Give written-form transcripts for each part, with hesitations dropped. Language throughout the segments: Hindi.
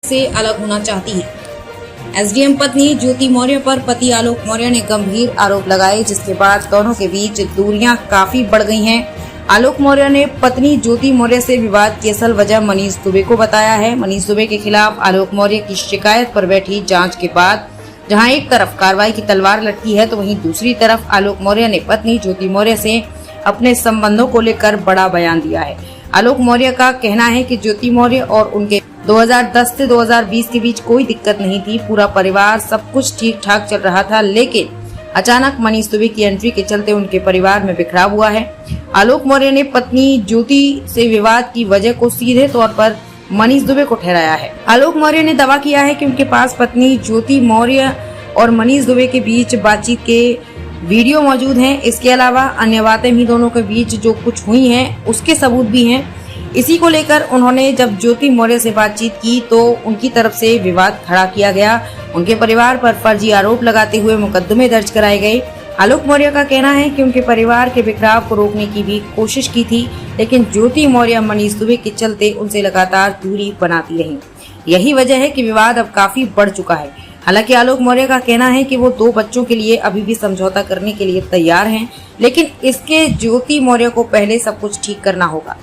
से अलग होना चाहती है। एसडीएम पत्नी ज्योति मौर्य पर पति आलोक मौर्य ने गंभीर आरोप लगाए, जिसके बाद दोनों के बीच दूरियां काफी बढ़ गई हैं। आलोक मौर्य ने पत्नी ज्योति मौर्य से विवाद की असल वजह मनीष दुबे को बताया है। मनीष दुबे के खिलाफ आलोक मौर्य की शिकायत पर बैठी जांच के बाद जहां एक तरफ कार्रवाई की तलवार लटकी है, तो वहीं दूसरी तरफ आलोक मौर्य ने पत्नी ज्योति मौर्य से अपने संबंधों को लेकर बड़ा बयान दिया है। आलोक मौर्य का कहना है कि ज्योति मौर्य और उनके 2010 से 2020 के बीच कोई दिक्कत नहीं थी, पूरा परिवार सब कुछ ठीक ठाक चल रहा था, लेकिन अचानक मनीष दुबे की एंट्री के चलते उनके परिवार में बिखराव हुआ है। आलोक मौर्य ने पत्नी ज्योति से विवाद की वजह को सीधे तौर पर मनीष दुबे को ठहराया है। आलोक मौर्य ने दावा किया है कि उनके पास पत्नी ज्योति मौर्य और मनीष दुबे के बीच बातचीत के वीडियो मौजूद हैं। इसके अलावा अन्य बातें भी दोनों के बीच जो कुछ हुई हैं उसके सबूत भी हैं। इसी को लेकर उन्होंने जब ज्योति मौर्य से बातचीत की तो उनकी तरफ से विवाद खड़ा किया गया। उनके परिवार पर फर्जी आरोप लगाते हुए मुकदमे दर्ज कराए गए। आलोक मौर्य का कहना है कि उनके परिवार के बिखराव को रोकने की भी कोशिश की थी, लेकिन ज्योति मौर्य मनीष दुबे के चलते उनसे लगातार दूरी बनाती रही। यही वजह है कि विवाद अब काफी बढ़ चुका है। हालांकि आलोक मौर्य का कहना है कि वो 2 बच्चों के लिए अभी भी समझौता करने के लिए तैयार हैं, लेकिन इसके ज्योति मौर्य को पहले सब कुछ ठीक करना होगा।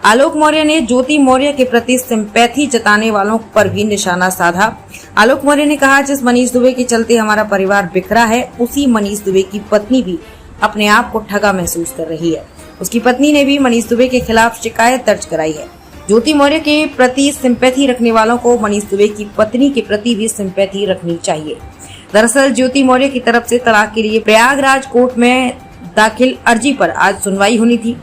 आलोक मौर्य ने ज्योति मौर्य के प्रति सिंपैथी जताने वालों पर भी निशाना साधा। आलोक मौर्य ने कहा, जिस मनीष दुबे के चलते हमारा परिवार बिखरा है, उसी मनीष दुबे की पत्नी भी अपने आप को ठगा महसूस कर रही है। उसकी पत्नी ने भी मनीष दुबे के खिलाफ शिकायत दर्ज कराई है। ज्योति मौर्य के प्रति सिंपैथी रखने वालों को मनीष दुबे की पत्नी के प्रति भी सिंपैथी रखनी चाहिए। दरअसल ज्योति मौर्य की तरफ से तलाक के लिए प्रयागराज कोर्ट में दाखिल अर्जी पर आज सुनवाई होनी थी।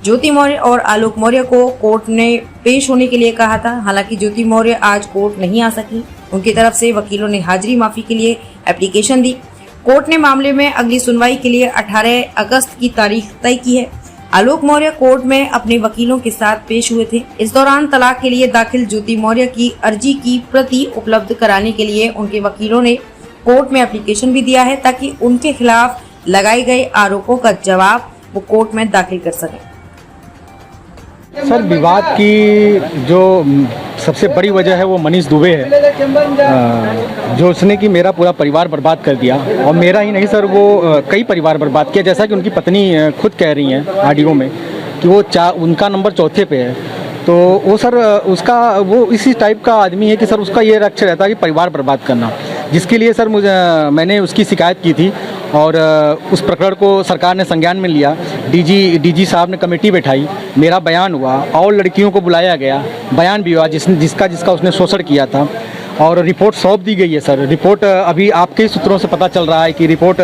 ज्योति मौर्य और आलोक मौर्य को कोर्ट ने पेश होने के लिए कहा था। हालांकि ज्योति मौर्य आज कोर्ट नहीं आ सकी। उनकी तरफ से वकीलों ने हाजिरी माफी के लिए एप्लीकेशन दी। कोर्ट ने मामले में अगली सुनवाई के लिए 18 अगस्त की तारीख तय की है। आलोक मौर्य कोर्ट में अपने वकीलों के साथ पेश हुए थे। इस दौरान तलाक के लिए दाखिल ज्योति मौर्य की अर्जी की प्रति उपलब्ध कराने के लिए उनके वकीलों ने कोर्ट में एप्लीकेशन भी दिया है, ताकि उनके खिलाफ लगाए गए आरोपों का जवाब वो कोर्ट में दाखिल कर सकें। सर, विवाद की जो सबसे बड़ी वजह है वो मनीष दुबे है, जो उसने कि मेरा पूरा परिवार बर्बाद कर दिया। और मेरा ही नहीं सर, वो कई परिवार बर्बाद किया। जैसा कि उनकी पत्नी खुद कह रही हैं ऑडियो में कि वो उनका नंबर 4थे पे है। तो वो सर वो इसी टाइप का आदमी है कि सर उसका ये लक्ष्य रहता है कि परिवार बर्बाद करना, जिसके लिए सर मैंने उसकी शिकायत की थी और उस प्रकरण को सरकार ने संज्ञान में लिया। डीजी साहब ने कमेटी बैठाई, मेरा बयान हुआ और लड़कियों को बुलाया गया, बयान भी हुआ जिसका उसने शोषण किया था, और रिपोर्ट सौंप दी गई है। सर रिपोर्ट अभी आपके ही सूत्रों से पता चल रहा है कि रिपोर्ट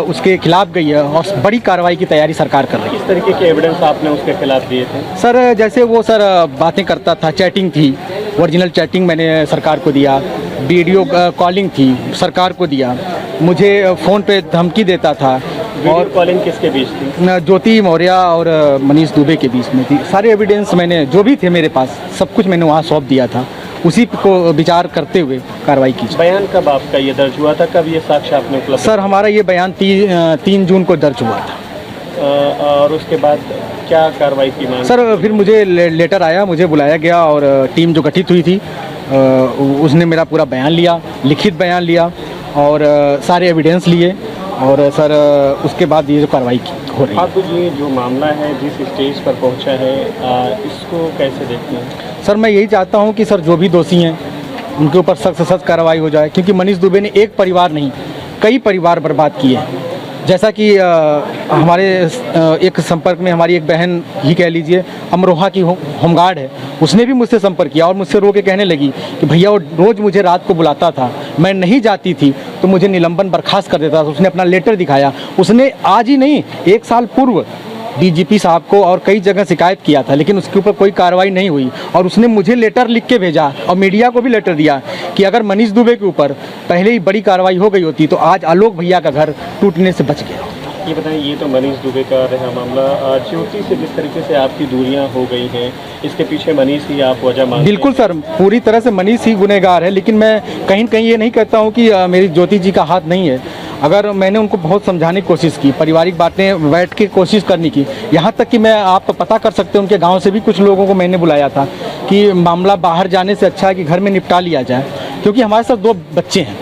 उसके खिलाफ गई है और बड़ी कार्रवाई की तैयारी सरकार कर रही है। किस तरीके के एविडेंस आपने उसके खिलाफ दिए थे? सर जैसे वो सर बातें करता था, चैटिंग थी, ओरिजिनल चैटिंग मैंने सरकार को दिया, वीडियो कॉलिंग थी सरकार को दिया, मुझे फ़ोन पे धमकी देता था। और कॉलिंग किसके बीच थी? ज्योति मौर्य और मनीष दुबे के बीच में थी। सारे एविडेंस मैंने जो भी थे मेरे पास सब कुछ मैंने वहाँ सौंप दिया था। उसी को विचार करते हुए कार्रवाई की। बयान कब आपका ये दर्ज हुआ था, कब ये साक्ष्य आपने उपलब्ध? सर हमारा ये बयान 3 जून को दर्ज हुआ था। और उसके बाद क्या कार्रवाई की मांग? सर फिर मुझे लेटर आया, मुझे बुलाया गया और टीम जो गठित हुई थी उसने मेरा पूरा बयान लिया, लिखित बयान लिया और सारे एविडेंस लिए और सर उसके बाद ये जो कार्रवाई हो रही है। आप ये जो मामला है जिस स्टेज पर पहुंचा है इसको कैसे देखते हैं? सर मैं यही चाहता हूं कि सर जो भी दोषी हैं उनके ऊपर सख्त से सख्त कार्रवाई हो जाए, क्योंकि मनीष दुबे ने एक परिवार नहीं कई परिवार बर्बाद किए हैं। जैसा कि हमारे एक संपर्क में हमारी एक बहन ही कह लीजिए, अमरोहा की होमगार्ड है, उसने भी मुझसे संपर्क किया और मुझसे रो के कहने लगी कि भैया वो रोज़ मुझे रात को बुलाता था, मैं नहीं जाती थी तो मुझे निलंबन बर्खास्त कर देता था। उसने अपना लेटर दिखाया, उसने आज ही नहीं 1 साल पूर्व डीजीपी साहब को और कई जगह शिकायत किया था, लेकिन उसके ऊपर कोई कार्रवाई नहीं हुई। और उसने मुझे लेटर लिख के भेजा और मीडिया को भी लेटर दिया कि अगर मनीष दुबे के ऊपर पहले ही बड़ी कार्रवाई हो गई होती तो आज आलोक भैया का घर टूटने से बच गया। ये बताएं, ये तो मनीष दुबे का रहा मामला। ज्योति से जिस तरीके से आपकी दूरियां हो गई हैं, इसके पीछे मनीष ही आप वजह मानते हैं? बिल्कुल सर, पूरी तरह से मनीष ही गुनहगार है, लेकिन मैं कहीं कहीं ये नहीं कहता हूँ कि मेरी ज्योति जी का हाथ नहीं है। अगर मैंने उनको बहुत समझाने की कोशिश की, पारिवारिक बातें बैठ के कोशिश करने की, यहाँ तक कि मैं आप पता कर सकते हैं उनके गांव से भी कुछ लोगों को मैंने बुलाया था कि मामला बाहर जाने से अच्छा है कि घर में निपटा लिया जाए, क्योंकि हमारे साथ 2 बच्चे हैं।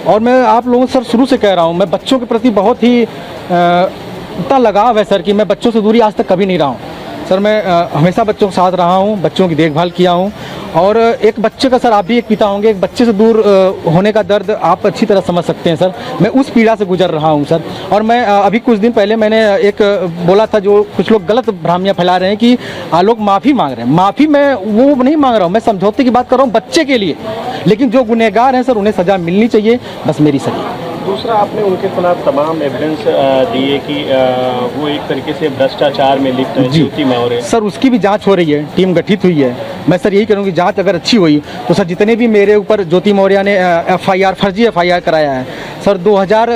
और मैं आप लोगों से सर शुरू से कह रहा हूँ, मैं बच्चों के प्रति बहुत ही इतना लगाव है सर कि मैं बच्चों से दूरी आज तक कभी नहीं रहा हूँ सर। मैं हमेशा बच्चों के साथ रहा हूँ, बच्चों की देखभाल किया हूँ। और एक बच्चे का सर, आप भी एक पिता होंगे, एक बच्चे से दूर होने का दर्द आप अच्छी तरह समझ सकते हैं सर। मैं उस पीड़ा से गुजर रहा हूँ सर। और मैं अभी कुछ दिन पहले मैंने एक बोला था, जो कुछ लोग गलत भ्रांतियाँ फैला रहे हैं कि आलोक माफ़ी मांग रहे हैं। माफ़ी मैं वो नहीं मांग रहा हूँ, मैं समझौते की बात कर रहा हूँ बच्चे के लिए। लेकिन जो गुनहगार हैं सर, उन्हें सज़ा मिलनी चाहिए, बस मेरी सही। दूसरा, आपने उनके खिलाफ तमाम एविडेंस दिए कि वो एक तरीके से भ्रष्टाचार में लिप्त है, ज्योति मौर्य। सर उसकी भी जांच हो रही है, टीम गठित हुई है। मैं सर यही करूँगी, जांच अगर अच्छी हुई तो सर जितने भी मेरे ऊपर ज्योति मौर्य ने फर्जी एफआईआर कराया है सर, 2000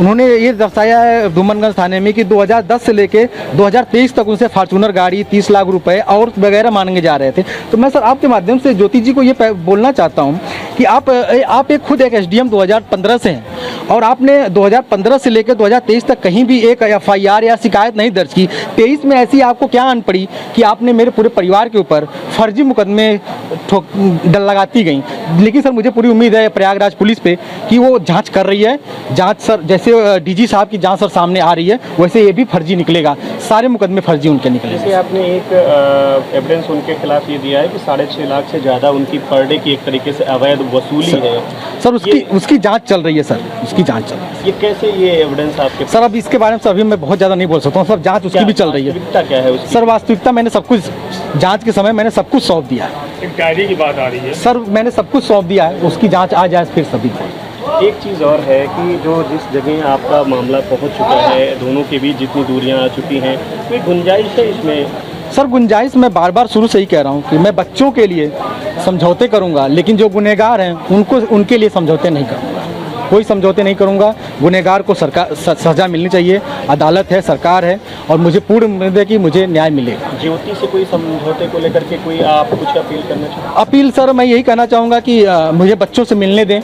उन्होंने ये दर्शाया है डुमनगंज थाने में कि 2010 से लेके 2023 तक उनसे फॉर्चूनर गाड़ी, 30 लाख रुपए और वगैरह मांगे जा रहे थे। तो मैं सर आपके माध्यम से ज्योति जी को ये बोलना चाहता हूँ कि आप एक खुद एक एसडीएम 2015 से हैं, और आपने 2015 से लेकर 2023 तक कहीं भी एक एफआईआर या शिकायत नहीं दर्ज की। 23 में ऐसी आपको क्या आन पड़ी कि आपने मेरे पूरे परिवार के ऊपर फर्जी मुकदमे डल लगाती गई। लेकिन सर मुझे पूरी उम्मीद है प्रयागराज पुलिस पे कि वो जांच कर रही है। जांच सर, जैसे डीजी साहब की जांच सर सामने आ रही है, वैसे ये भी फर्जी निकलेगा, सारे मुकदमे फर्जी उनके निकलेंगे। जैसे आपने एक एविडेंस उनके खिलाफ ये दिया है कि 6.5 लाख से ज़्यादा उनकी पर डे की एक तरीके से अवैध वसूली है सर। उसकी जांच चल रही है सर, उसकी जांच चल रही है। ये कैसे ये एविडेंस आपके सर? अब इसके बारे में सर अभी मैं बहुत ज़्यादा नहीं बोल सकता हूँ सर, जांच उसकी भी चल रही है। वास्तविकता क्या है उसकी? सर वास्तविकता मैंने सब कुछ जांच के समय मैंने सब कुछ सौंप दिया है। एक डायरी की बात आ रही है सर, मैंने सब कुछ सौंप दिया है, उसकी जांच आ जाए फिर सभी। एक चीज़ और है कि जो जिस जगह आपका मामला पहुंच चुका है, दोनों के बीच जितनी दूरियां आ चुकी हैं, कोई गुंजाइश है इसमें? सर गुंजाइश मैं बार बार शुरू से ही कह रहा हूँ कि मैं बच्चों के लिए समझौते करूँगा, लेकिन जो गुनहगार हैं उनके लिए समझौते नहीं करूँगा। कोई समझौते नहीं करूँगा। गुनहगार को सरकार सज़ा मिलनी चाहिए। अदालत है, सरकार है, और मुझे पूर्ण उम्मीद है कि मुझे न्याय मिलेगा। ज्योति से कोई समझौते को लेकर के कोई आप कुछ अपील करना चाहते? अपील सर मैं यही कहना चाहूँगा कि मुझे बच्चों से मिलने दें,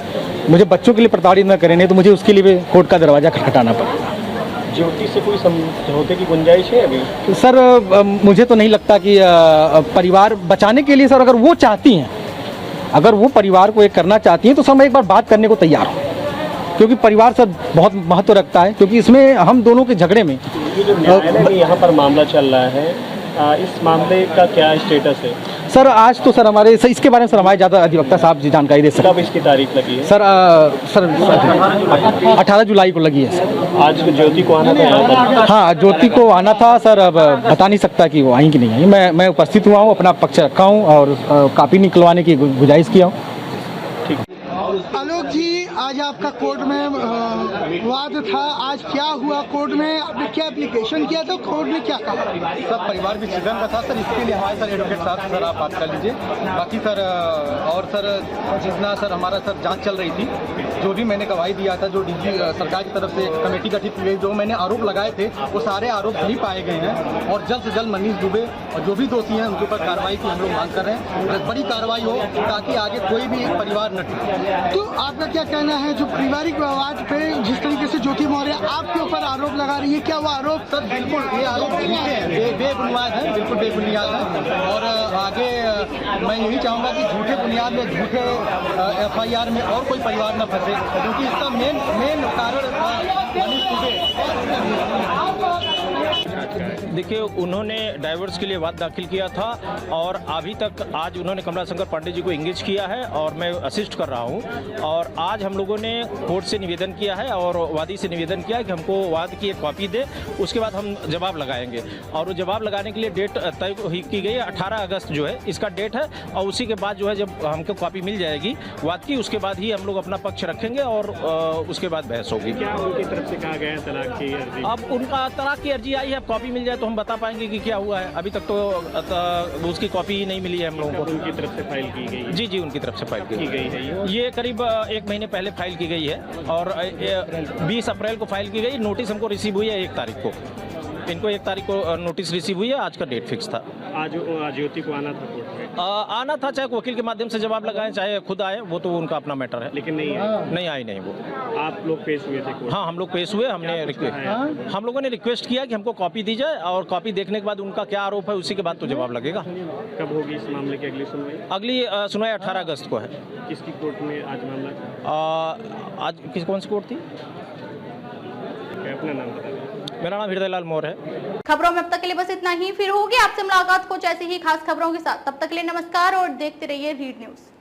मुझे बच्चों के लिए प्रताड़ित न करें, नहीं तो मुझे उसके लिए कोर्ट का दरवाज़ा खटखटाना पड़ेगा। ज्योति से कोई समझौते की गुंजाइश है अभी? सर मुझे तो नहीं लगता कि परिवार बचाने के लिए सर, अगर वो चाहती हैं, अगर वो परिवार को एक करना चाहती हैं तो सर मैं एक बार बात करने को तैयार हूँ, क्योंकि परिवार सर बहुत महत्व रखता है। क्योंकि इसमें हम दोनों के झगड़े में ये जो न्यायालय में यहाँ पर मामला चल रहा है, इस मामले का क्या स्टेटस है? सर आज तो सर हमारे इसके बारे में सर हमारे ज़्यादा अधिवक्ता साहब जी जानकारी दे सकते हैं। कब इसकी तारीख लगी है? सर 18 जुलाई को लगी है सर। आज ज्योति को आना था यहाँ पर? हाँ, ज्योति को आना था सर। अब बता नहीं सकता कि वो आई कि नहीं आई। मैं उपस्थित हुआ हूँ, अपना पक्ष रखा हूँ और कापी निकलवाने की गुजारिश किया हूँ। आलोक जी, आज आपका कोर्ट में वाद था, आज क्या हुआ कोर्ट में? आपने क्या एप्लीकेशन किया था, कोर्ट ने क्या कहा? सर परिवार विच्छेदन का था सर, इसके लिए हमारे सर एडवोकेट साहब सर आप बात कर लीजिए। बाकी सर और सर जितना सर हमारा सर जांच चल रही थी, जो भी मैंने गवाही दिया था, जो डीजी सरकार की तरफ से एक कमेटी गठित की गई, जो मैंने आरोप लगाए थे वो सारे आरोप सही पाए गए हैं, और जल्द से जल्द मनीष दुबे और जो भी दोषी हैं उनके ऊपर कार्रवाई की हम लोग मांग कर रहे हैं। बड़ी कार्रवाई हो ताकि आगे कोई भी एक परिवार न टूटे। तो आपका क्या कहना है, जो पारिवारिक विवाद पे जिस तरीके से ज्योति मौर्य आपके ऊपर आरोप लगा रही है, क्या वो आरोप? सर बिल्कुल ये आरोप झूठे हैं, बेबुनियाद है, बिल्कुल बेबुनियाद है। और आगे मैं यही चाहूँगा कि झूठे बुनियाद में, झूठे एफआईआर में और कोई परिवार न फंसे, क्योंकि इसका मेन कारण मनीष दुबे। देखिए, उन्होंने डाइवोर्स के लिए वाद दाखिल किया था, और अभी तक आज उन्होंने कमलाशंकर पांडे जी को इंगेज किया है और मैं असिस्ट कर रहा हूं। और आज हम लोगों ने कोर्ट से निवेदन किया है और वादी से निवेदन किया है कि हमको वाद की एक कॉपी दे, उसके बाद हम जवाब लगाएंगे। और वो जवाब लगाने के लिए डेट तय की गई है, 18 अगस्त जो है इसका डेट है। और उसी के बाद जो है जब हमको कॉपी मिल जाएगी वाद की, उसके बाद ही हम लोग अपना पक्ष रखेंगे और उसके बाद बहस होगी। क्या उनकी तरफ से कहा गया है तलाक की अर्जी? अब उनका तलाक की अर्जी आई है, कॉपी मिल जाए तो हम बता पाएंगे कि क्या हुआ है। अभी तक तो उसकी कॉपी नहीं मिली है हम लोगों को। उनकी तरफ से फाइल की गई है? जी जी, उनकी तरफ से फाइल की गई है। ये करीब 1 महीने पहले फाइल की गई है, और 20 अप्रैल को फाइल की गई। नोटिस हमको रिसीव हुई है 1 तारीख को। इनको 1 तारीख को नोटिस रिसीव हुई है, आज का डेट फिक्स था। आज ज्योति को आना था कोर्ट में? आना था, चाहे वकील के माध्यम से जवाब लगाएं चाहे खुद आए, वो तो उनका अपना मैटर है। लेकिन नहीं है, नहीं आई नहीं वो। आप लोग पेश हुए थे कोर्ट? हाँ, हम लोग पेश हुए। हम लोगों ने रिक्वेस्ट किया कि हमको कॉपी दी जाए और कॉपी देखने के बाद उनका क्या आरोप है उसी के बाद तो जवाब लगेगा। कब होगी इस मामले की अगली सुनवाई? अगली सुनवाई 18 अगस्त को है। किसकी कोर्ट में आज मामला? आज कौन सी कोर्ट थी? अपना नाम बता दें। मेरा नाम हृदय लाल मौर्य है। खबरों में अब तक के लिए बस इतना ही। फिर होगी आपसे मुलाकात कुछ ऐसी ही खास खबरों के साथ। तब तक के लिए नमस्कार और देखते रहिए रीड न्यूज।